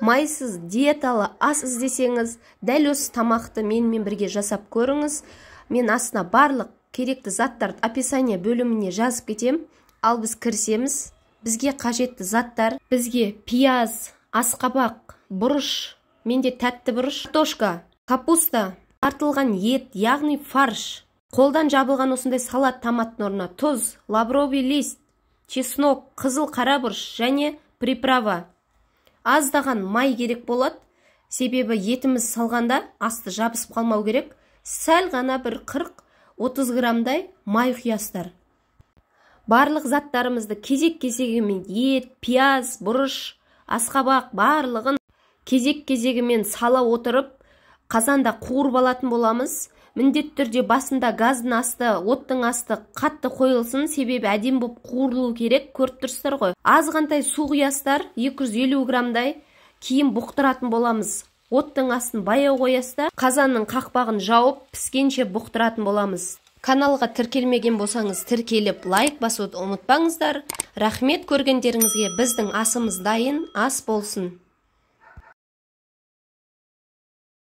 майсыз диеталы ас іздесеңіз, дәл осы тамақты менімен бірге жасап көріңіз. Мен астына барлық керекті заттарды описание бөліміне жазып кетем. Ал біз кірісеміз. Бізге қажетті заттар: бізге пияз, асқабақ, бұрыш, менде тәтті бұрыш, картошка, капуста, тартылған ет, яғни фарш, қолдан жабылған осындай салат томаттың орнына тұз, лавровый лист, чеснок, қызыл қара бұрыш және приправа. Аздаған май керек болады, себебі етіміз салғанда асты жабысып қалмау керек. Сәл ғана бір 40-30 граммдай май құясыздар. Барлық заттарымызды кезек-кезегімен ет, пияз, бұрыш, асқабақ барлығын кезек-кезегімен сала отырып, қазанда қуырып алатын боламыз. Міндетті түрде басында газдың асты, оттың асты қатты қойылсын, себебі әдемі болып қуырылуы керек, көріп тұрсыздар ғой. Азғантай су құясыздар, 250 граммдай, кейін бұқтыратын боламыз. Оттың астын баяу қоясыздар, қазанның қақпағын жауып, піскенше бұқтыратын боламыз. Каналға тіркелмеген болсаңыз, тіркеліп, лайк басуды ұмытпаңыздар. Рахмет, көргендеріңізге. Біздің асымыз дайын, ас болсын.